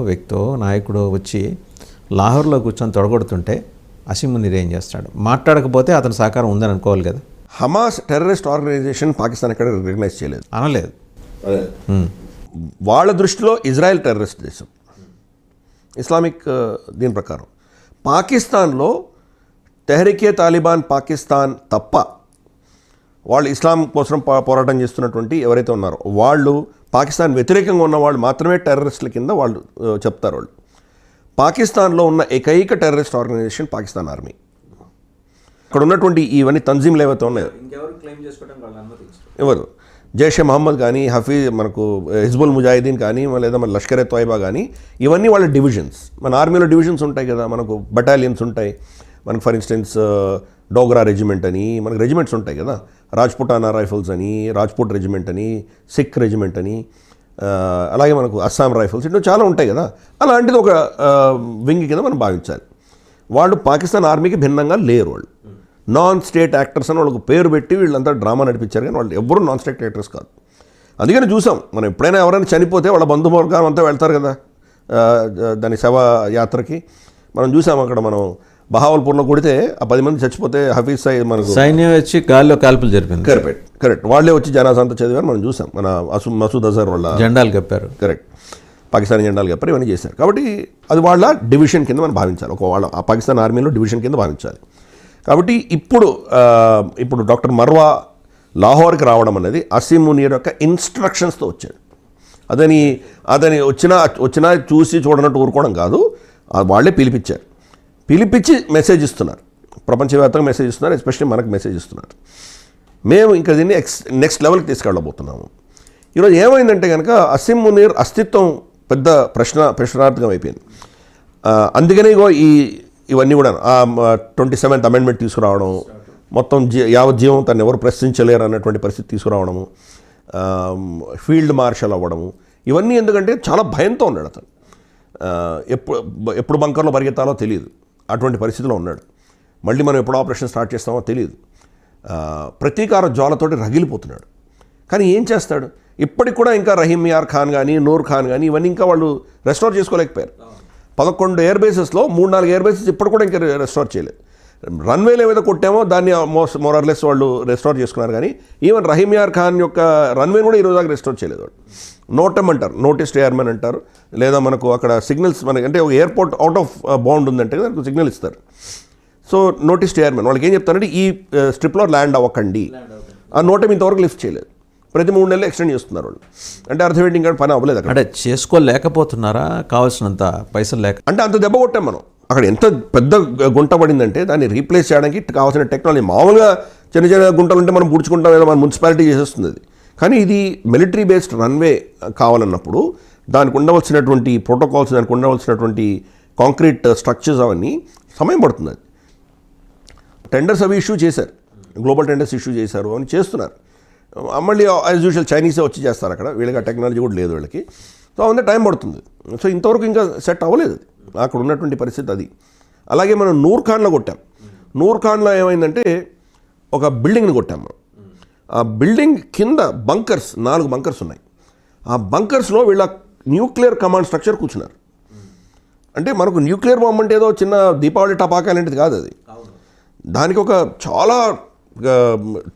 వ్యక్తో నాయకుడు వచ్చి లాహోర్లో కూర్చొని తొడగొడుతుంటే అసీం మునీర్ ఏం చేస్తాడు? మాట్లాడకపోతే అతని సహకారం ఉందని అనుకోవాలి కదా. హమాస్ టెర్రరిస్ట్ ఆర్గనైజేషన్ పాకిస్తాన్ ఎక్కడ రికగ్నైజ్ చేయలేదు, అనలేదు. వాళ్ళ దృష్టిలో ఇజ్రాయెల్ టెర్రరిస్ట్ దేశం ఇస్లామిక్ దీని ప్రకారం. పాకిస్తాన్లో తెహ్రీకే తాలిబాన్ పాకిస్తాన్ తప్ప వాళ్ళు ఇస్లాం కోసం పోరాటం చేస్తున్నటువంటి ఎవరైతే ఉన్నారో వాళ్ళు పాకిస్తాన్ వ్యతిరేకంగా ఉన్న వాళ్ళు మాత్రమే టెర్రరిస్టుల కింద వాళ్ళు చెప్తారు. వాళ్ళు పాకిస్తాన్లో ఉన్న ఏకైక టెర్రరిస్ట్ ఆర్గనైజేషన్ పాకిస్తాన్ ఆర్మీ. ఇక్కడ ఉన్నటువంటి ఇవన్నీ తంజీమ్లు ఏవైతే ఉన్నాయో ఎవరు జైషే మహమ్మద్ కానీ మనకు హిజ్బుల్ ముజాహిదీన్ కానీ లేదా మన లష్కరే తోయిబా కానీ ఇవన్నీ వాళ్ళ డివిజన్స్. మన ఆర్మీలో డివిజన్స్ ఉంటాయి కదా, మనకు బటాలియన్స్ ఉంటాయి. మనకు ఫర్ ఇన్స్టెన్స్ డోగ్రా రెజిమెంట్ అని మనకు రెజిమెంట్స్ ఉంటాయి కదా, రాజ్పుటానా రైఫిల్స్ అని, రాజ్పుట్ రెజిమెంట్ అని, సిక్ రెజిమెంట్ అని, అలాగే మనకు అస్సాం రైఫిల్స్, ఇట్లా చాలా ఉంటాయి కదా. అలాంటిది ఒక వింగ్ కింద మనం భావించాలి. వాళ్ళు పాకిస్తాన్ ఆర్మీకి భిన్నంగా లేరు. వాళ్ళు నాన్ స్టేట్ యాక్టర్స్ అని వాళ్ళకు పేరు పెట్టి వీళ్ళంతా డ్రామా నడిపించారు, కానీ వాళ్ళు ఎవరు నాన్ స్టేట్ యాక్టర్స్ కాదు. అందుకని చూసాం మనం ఎప్పుడైనా ఎవరైనా చనిపోతే వాళ్ళ బంధువర్గం అంతా వెళ్తారు కదా దాని శవ యాత్రకి. మనం చూసాం అక్కడ మనం బహావల్పూర్లో కొడితే ఆ 10 మంది చచ్చిపోతే హఫీజ్ సాయి మనకు సైన్యం వచ్చి గాల్లో కాల్పులు జరిపింది. కరెక్ట్ వాళ్ళే వచ్చి జనాజా అంతా చదివారు, మనం చూసాం. మన మసూద్ అజర్ వాళ్ళ జెండాలు కప్పారు, కరెక్ట్ పాకిస్తానీ జెండాలు కప్పారు, ఇవన్నీ చేశారు. కాబట్టి అది వాళ్ళ డివిజన్ కింద మనం భావించాలి, ఒక వాళ్ళ ఆ పాకిస్తాన్ ఆర్మీలో డివిజన్ కింద భావించాలి. కాబట్టి ఇప్పుడు డాక్టర్ మర్వా లాహోర్కి రావడం అనేది అసీం మునీర్ యొక్క ఇన్స్ట్రక్షన్స్తో వచ్చాడు. అదని వచ్చినా చూసి చూడనట్టు ఊరుకోవడం కాదు, వాళ్ళే పిలిపించి మెసేజ్ ఇస్తున్నారు, ప్రపంచవ్యాప్తంగా మెసేజ్ ఇస్తున్నారు, ఎస్పెషల్లీ మనకు మెసేజ్ ఇస్తున్నారు. మేము ఇంకా దీన్ని నెక్స్ట్ లెవెల్కి తీసుకెళ్ళబోతున్నాము. ఈరోజు ఏమైందంటే కనుక అసీం మునీర్ అస్తిత్వం పెద్ద ప్రశ్నార్థకం అయిపోయింది. అందుకనే ఇవన్నీ కూడా 27th అమెండ్మెంట్ తీసుకురావడం, మొత్తం యావజ్జీవం తను ఎవరు ప్రశ్నించలేరు అన్నటువంటి పరిస్థితి తీసుకురావడము, ఫీల్డ్ మార్షల్ అవ్వడము, ఇవన్నీ ఎందుకంటే చాలా భయంతో ఉన్నాడు అతను. ఎప్పుడు బంకర్లో పరిగెత్తాలో తెలియదు, అటువంటి పరిస్థితిలో ఉన్నాడు. మళ్ళీ మనం ఎప్పుడు ఆపరేషన్ స్టార్ట్ చేస్తామో తెలియదు. ప్రతీకార జ్వాలతోటి రగిలిపోతున్నాడు. కానీ ఏం చేస్తాడు? ఇప్పటికి కూడా ఇంకా రహీమ్ యార్ ఖాన్ కానీ నూర్ ఖాన్ కానీ ఇవన్నీ ఇంకా వాళ్ళు రెస్టోర్ చేసుకోలేకపోయారు. 11 ఎయిర్ బేసెస్లో 3-4 ఎయిర్ బేసెస్ ఇప్పుడు కూడా ఇంకా రెస్టోర్ చేయలేదు. రన్వేలు ఏమైనా కొట్టామో దాన్ని మోరర్లెస్ వాళ్ళు రెస్టోర్ చేసుకున్నారు, కానీ ఈవెన్ రహీమ్ యార్ ఖాన్ యొక్క రన్వేని కూడా ఈరోజు దాకా రెస్టోర్ చేయలేదు. వాళ్ళు నోటమ్ అంటారు, నోటీస్ ఎయిర్మెన్ అంటారు, లేదా మనకు అక్కడ సిగ్నల్స్ మనకి అంటే ఒక ఎయిర్పోర్ట్ అవుట్ ఆఫ్ బౌండ్ ఉందంటే దానికి సిగ్నల్ ఇస్తారు. సో నోటీస్ ఎయిర్మెన్ వాళ్ళకి ఏం చెప్తారంటే ఈ స్ట్రిప్లో ల్యాండ్ అవ్వకండి. ఆ నోటమ్ ఇంతవరకు లిఫ్ట్ చేయలేదు, ప్రతి 3 నెలలు ఎక్స్టెండ్ చేస్తున్నారు వాళ్ళు. అంటే అర్థం ఏంటి, ఇంకా పని అవ్వలేదు అక్కడ. అంటే చేసుకోలేకపోతున్నారా? కావాల్సినంత పైసలు లేక అంటే అంత దెబ్బ కొట్టాం మనం. అక్కడ ఎంత పెద్ద గుంట పడిందంటే దాన్ని రీప్లేస్ చేయడానికి కావాల్సిన టెక్నాలజీ. మామూలుగా చిన్న చిన్న గుంటలు ఉంటే మనం పూడ్చుకుంటాం, ఏదో మన మున్సిపాలిటీ చేసేస్తుంది అది. కానీ ఇది మిలిటరీ బేస్డ్ రన్వే కావాలన్నప్పుడు దానికి ఉండవలసినటువంటి ప్రోటోకాల్స్, దానికి ఉండవలసినటువంటి కాంక్రీట్ స్ట్రక్చర్స్ అవన్నీ సమయం పడుతుంది. అది టెండర్స్ అవి ఇష్యూ చేశారు, గ్లోబల్ టెండర్స్ ఇష్యూ చేశారు, అవన్నీ చేస్తున్నారు. మళ్ళీ యాజ్ యూజువల్ చైనీసే వచ్చి చేస్తారు అక్కడ, వీళ్ళకి ఆ టెక్నాలజీ కూడా లేదు వీళ్ళకి. సో అవన్నీ టైం పడుతుంది. సో ఇంతవరకు ఇంకా సెట్ అవ్వలేదు అది, అక్కడ ఉన్నటువంటి పరిస్థితి అది. అలాగే మనం నూర్ ఖాన్లో కొట్టాం. నూర్ ఖాన్లో ఏమైందంటే ఒక బిల్డింగ్ని కొట్టాం మనం. ఆ బిల్డింగ్ కింద బంకర్స్ 4 బంకర్స్ ఉన్నాయి. ఆ బంకర్స్లో వీళ్ళ న్యూక్లియర్ కమాండ్ స్ట్రక్చర్ కూర్చున్నారు. అంటే మనకు న్యూక్లియర్ బాంబ్ అంటే ఏదో చిన్న దీపావళి టపాకా అలాంటిది కాదు అది. దానికి ఒక చాలా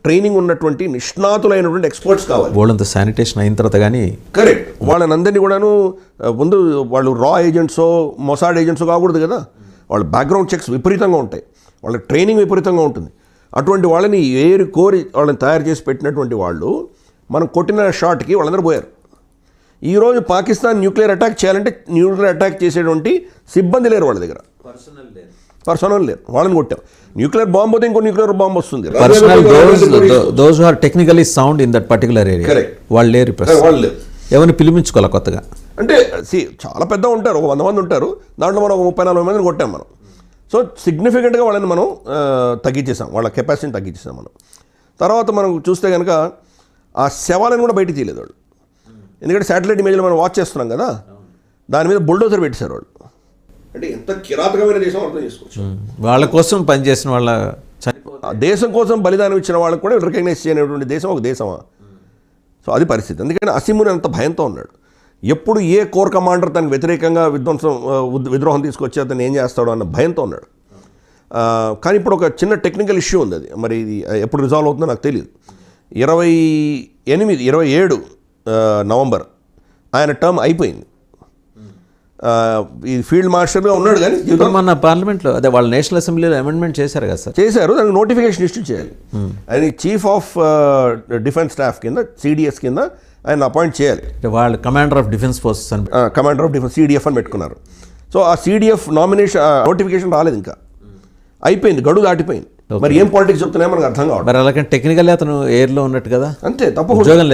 ట్రైనింగ్ ఉన్నటువంటి నిష్ణాతులైనటువంటి ఎక్స్పర్ట్స్ కావాలి. వాళ్ళంతా శానిటేషన్ అయిన తర్వాత కానీ కరెక్ట్. వాళ్ళని అందరినీ కూడాను ముందు వాళ్ళు రా ఏజెంట్సో మొసాడ్ ఏజెంట్సో కాకూడదు కదా. వాళ్ళ బ్యాక్గ్రౌండ్ చెక్స్ విపరీతంగా ఉంటాయి, వాళ్ళ ట్రైనింగ్ విపరీతంగా ఉంటుంది. అటువంటి వాళ్ళని కోరి వాళ్ళని తయారు చేసి పెట్టినటువంటి వాళ్ళు మనం కొట్టిన షాట్కి వాళ్ళందరూ పోయారు. ఈరోజు పాకిస్తాన్ న్యూక్లియర్ అటాక్ చేయాలంటే న్యూక్లియర్ అటాక్ చేసేటువంటి సిబ్బంది లేరు వాళ్ళ దగ్గర, పర్సనల్ లేరు, వాళ్ళని కొట్టాం. న్యూక్లియర్ బాంబ్ పోతే ఇంకో న్యూక్లియర్ బాంబ్ వస్తుంది. Those who are technically sound in that particular area వాళ్ళు లేరు. ఎవరిని పిలిపించుకోవాలి కొత్తగా అంటే చాలా పెద్ద ఉంటారు, ఒక 100 మంది ఉంటారు, దాంట్లో మనం 30-40 మందిని కొట్టాం మనం. సో సిగ్నిఫికెంట్గా వాళ్ళని మనం తగ్గించేసాం, వాళ్ళ కెపాసిటీని తగ్గించేసాం మనం. తర్వాత మనం చూస్తే కనుక ఆ శవాలను కూడా బయటికి తీయలేదు వాళ్ళు. ఎందుకంటే శాటిలైట్ ఇమేజ్లో మనం వాచ్ చేస్తున్నాం కదా, దాని మీద బుల్డోజర్ పెట్టేశారు వాళ్ళు. అంటే ఎంత కిరాతకమైన దేశం అర్థం చేసుకోవచ్చు. వాళ్ళ కోసం పనిచేసిన వాళ్ళ దేశం కోసం బలిదానం ఇచ్చిన వాళ్ళకు కూడా రికగ్నైజ్ చేయనటువంటి దేశం ఒక దేశమా? సో అది పరిస్థితి. అందుకని అసీం మునీర్ అంత భయంతో ఉన్నాడు. ఎప్పుడు ఏ కోర్ కమాండర్ తనకు వ్యతిరేకంగా విద్రోహం తీసుకొచ్చి అతను ఏం చేస్తాడో అన్న భయంతో ఉన్నాడు. కానీ ఇప్పుడు ఒక చిన్న టెక్నికల్ ఇష్యూ ఉంది, అది మరి ఇది ఎప్పుడు రిజాల్వ్ అవుతుందో నాకు తెలియదు. 27 నవంబర్ ఆయన టర్మ్ అయిపోయింది. ఈ ఫీల్డ్ మార్షల్గా ఉన్నాడు, కానీ మన పార్లమెంట్లో అదే వాళ్ళ నేషనల్ అసెంబ్లీలో అమెండ్మెంట్ చేశారు కదా సార్, చేశారు. దానికి నోటిఫికేషన్ ఇష్యూ చేయాలి. ఆయన చీఫ్ ఆఫ్ డిఫెన్స్ స్టాఫ్ కింద సిడిఎస్ కింద ఆయన అపాయింట్ చేయాలి. వాళ్ళు కమాండర్ ఆఫ్ డిఫెన్స్ ఫోర్సెస్ అని కమాండర్ ఆఫ్ డిఫెన్స్ సిడిఎఫ్ అని పెట్టుకున్నారు. సో ఆ సిడిఎఫ్ నోటిఫికేషన్ రాలేదు, ఇంకా అయిపోయింది, గడువు దాటిపోయింది. మరి ఏం పాలిటిక్స్ చెప్తున్నాయో మనకు అర్థం కావట్లేదు. మరి అలాగే టెక్నికల్లీ అతను ఎయిర్లో ఉన్నట్టు కదా, అంతే, తప్పకుండా. ఉద్యోగం